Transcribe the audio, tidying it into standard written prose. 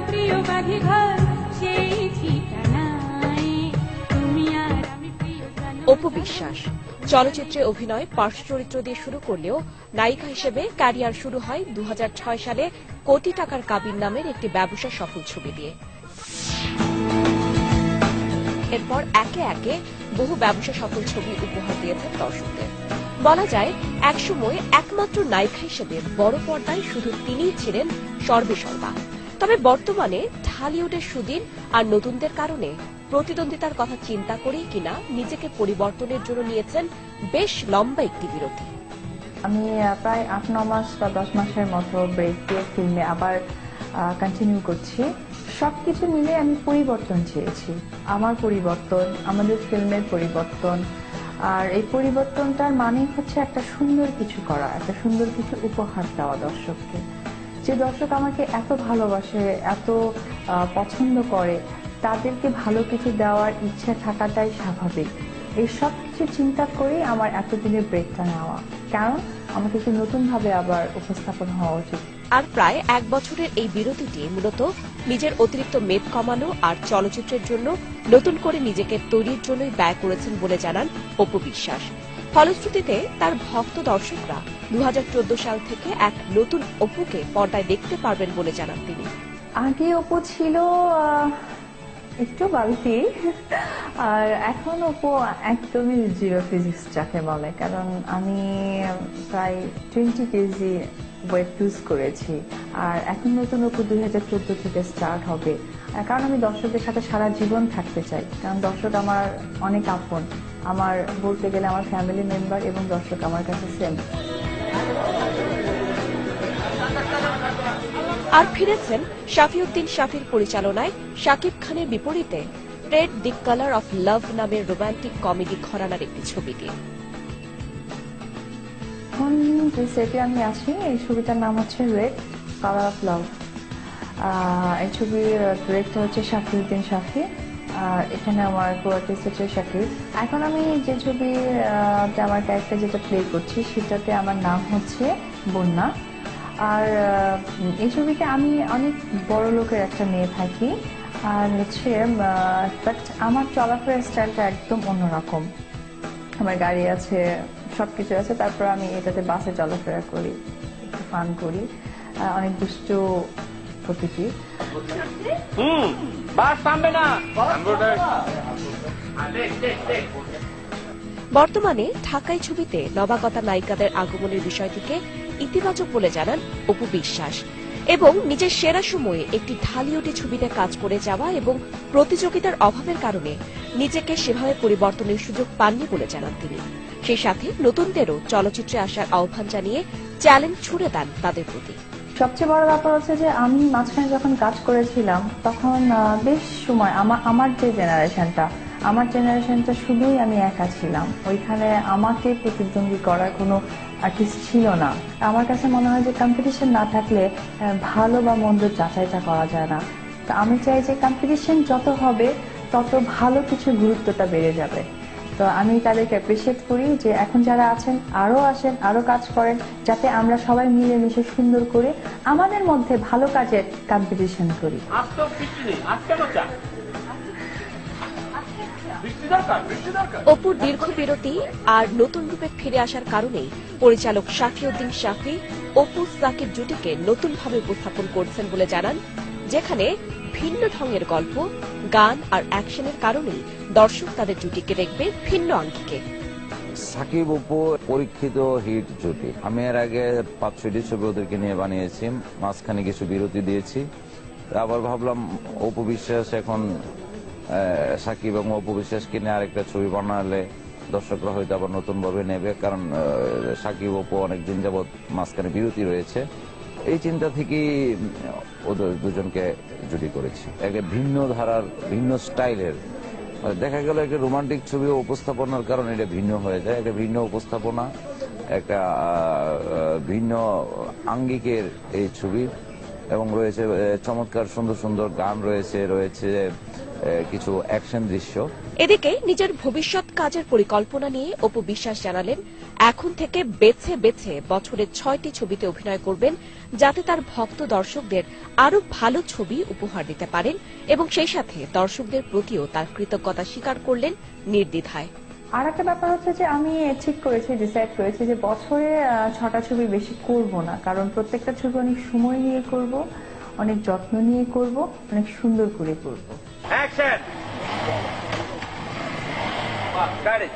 প্রিয় বাঘে ঘর সেই ঠিকানায় তুমি আর আমি প্রিয় অপু বিশ্বাস চলচ্চিত্রে অভিনয় পার্শ্ব চরিত্র দিয়ে শুরু করলেও নায়িকা হিসেবে ক্যারিয়ার শুরু হয় 2006 সালে কোটি টাকার কাবিন নামের একটি ব্যবসা সফল ছবি দিয়ে। এরপর একে একে বহু ব্যবসা সফল ছবি উপহার দিয়েছেন দর্শকদের। বলা যায় একসময় একমাত্র নায়িকা হিসেবে বড় পর্দায় শুধু তিনিই ছিলেন সর্বেসর্বা। তবে বর্তমানে ঢালিউডের সুদিন আর নতুনদের কারণে প্রতিদ্বন্দ্বিতার কথা চিন্তা করেই কিনা নিজেকে পরিবর্তনের জন্য নিয়েছেন বেশ লম্বা একটি বিরতি। আমি প্রায় 8-9 মাস বা 10 মাসের মতো ব্রেক দিয়ে ফিল্মে আবার কন্টিনিউ করছি। সবকিছু মিলে আমি পরিবর্তন চেয়েছি, আমার পরিবর্তন, আমাদের ফিল্মের পরিবর্তন। আর এই পরিবর্তনটার মানে হচ্ছে একটা সুন্দর কিছু করা, একটা সুন্দর কিছু উপহার দেওয়া দর্শককে। যে দর্শক আমাকে এত ভালোবাসে, এত পছন্দ করে, তাদেরকে ভালো কিছু দেওয়ার ইচ্ছা থাকাটাই স্বাভাবিক। এই সব কিছু চিন্তা করেই আমার এতদিনের ব্রেকটা নেওয়া, কারণ আমাকে একটু নতুনভাবে আবার উপস্থাপন হওয়া উচিত। আর প্রায় 1 বছরের এই বিরতিটি মূলত নিজের অতিরিক্ত মেদ কমানো আর চলচ্চিত্রের জন্য নতুন করে নিজেকে তৈরির জন্যই ব্যয় করেছেন বলে জানান অপু বিশ্বাস। ফলশ্রুতিতে তার ভক্ত দর্শকরা 2014 সাল থেকে এক নতুন অপুকে পর্দায় দেখতে পারবেন বলে জানান তিনি। আগে অপু ছিল একটু বালতি, আর এখন অপু একদমই জিরো ফিজিক্স যাকে বলে, কারণ আমি প্রায় 20 কেজি ওয়েট লুজ করেছি। আর এখন নতুন অপু 2014 থেকে স্টার্ট হবে, কারণ আমি দর্শকদের সাথে সারা জীবন থাকতে চাই। কারণ দর্শক আমার অনেক আপন, আমার বলতে গেলে আমার ফ্যামিলি মেম্বার, এবং দর্শক আমার কাছে সেম। আর ফিরেছেন শাফিউদ্দিন শাফির পরিচালনায় শাকিব খানের বিপরীতে red the colour of love নামের রোমান্টিক কমেডি ঘরানার একটি ছবি দিয়ে। এখন যে সেটে আমি আছি, এই ছবিটার নাম হচ্ছে রেড কালার অফ লাভ। এই ছবির ডিরেক্টর হচ্ছে শাফিউদ্দিন শাফি, আর এখানে আমার কো-আর্টিস্ট হচ্ছে শাকিব। এখন আমি যে ছবিতে আমার ক্যারেক্টার যেটা প্লে করছি, সেটাতে আমার নাম হচ্ছে বন্যা। আর এই ছবিতে আমি অনেক বড় লোকের একটা মেয়ে থাকি, আর হচ্ছে বাট আমার চলাফেরার স্টাইলটা একদম অন্যরকম। আমার গাড়ি আছে, সবকিছু আছে, তারপর আমি এটাতে বাসে চলাফেরা করি, একটু ফান করি, অনেক দুষ্ট প্রকৃতি। বর্তমানে ঢাকাই ছবিতে নবাগতা নায়িকাদের আগমনের বিষয়টিকে ইতিবাচক বলে জানান অপু বিশ্বাস, এবং নিজের সেরা সময়ে একটি ঢালিউডি ছবিতে কাজ করে যাওয়া এবং প্রতিযোগিতার অভাবের কারণে নিজেকে সেভাবে পরিবর্তনের সুযোগ পাননি বলে জানান তিনি। সেই সাথে নতুনদেরও চলচ্চিত্রে আসার আহ্বান জানিয়ে চ্যালেঞ্জ ছুড়ে দেন তাদের প্রতি। সবচেয়ে বড় ব্যাপার হচ্ছে যে আমি মাঝখানে যখন কাজ করেছিলাম, তখন বেশ সময় আমার যে জেনারেশনটা শুধুই আমি একা ছিলাম। ওইখানে আমাকে প্রতিদ্বন্দ্বী করার কোনো আর্টিস্ট ছিল না। আমার কাছে মনে হয় যে কম্পিটিশন না থাকলে ভালো বা মন্দ যাচাইটা করা যায় না। তো আমি চাই যে কম্পিটিশন যত হবে তত ভালো কিছু গুরুত্বটা বেড়ে যাবে। তো আমি তাদেরকে অ্যাপ্রিসিয়েট করি যে এখন যারা আছেন আরো আসেন, আরো কাজ করেন, যাতে আমরা সবাই মিলেমিশে সুন্দর করে আমাদের মধ্যে ভালো কাজের কম্পিটিশন করি। অপুর দীর্ঘ বিরতি আর নতুন রূপে ফিরে আসার কারণেই পরিচালক শাফিউদ্দিন শাফি অপু সাকিব জুটিকে নতুনভাবে উপস্থাপন করছেন বলে জানান, যেখানে ভিন্ন ঢঙের গল্প, গান আর অ্যাকশনের কারণেই দর্শক তাদের জুটিকে দেখবে ভিন্ন আঙ্গিকে। সাকিব অপু পরীক্ষিত হিট জুটি। আমি এর আগে 5-6টি ছবি ওদেরকে নিয়ে বানিয়েছি, মাঝখানে কিছু বিরতি দিয়েছি। আবার ভাবলাম অপু বিশ্বাস এখন সাকিব এবং অপু বিশ্বাসকে নিয়ে আরেকটা ছবি বানালে দর্শকরা হয়তো আবার নতুন ভাবে নেবে, কারণ সাকিব অপু অনেকদিন যাবৎ মাঝখানে বিরতি রয়েছে। এই চিন্তা থেকেই ওদের দুজনকে জুটি করেছি। একটা ভিন্ন ধারার, ভিন্ন স্টাইলের, দেখা গেল একটা রোমান্টিক ছবি উপস্থাপনার কারণে এটা ভিন্ন হয়ে যায়। একটা ভিন্ন উপস্থাপনা, একটা ভিন্ন আঙ্গিকের এই ছবি, এবং রয়েছে চমৎকার সুন্দর সুন্দর গান, রয়েছে কিছু অ্যাকশন দৃশ্য। এদিকে নিজের ভবিষ্যৎ কাজের পরিকল্পনা নিয়ে অপু বিশ্বাস জানালেন, এখন থেকে বেছে বেছে বছরে 6টি ছবিতে অভিনয় করবেন, যাতে তার ভক্ত দর্শকদের আরো ভালো ছবি উপহার দিতে পারেন এবং সেই সাথে দর্শকদের প্রতিও তার কৃতজ্ঞতা স্বীকার করলেন নির্দ্বিধায়। আর একটা ব্যাপার হচ্ছে যে আমি ঠিক করেছি, ডিসাইড করেছি যে বছরে 6টা ছবি বেশি করব না, কারণ প্রত্যেকটা ছবি অনেক সময় নিয়ে করব, অনেক যত্ন নিয়ে করব, অনেক সুন্দর করে করব। Action! Got it.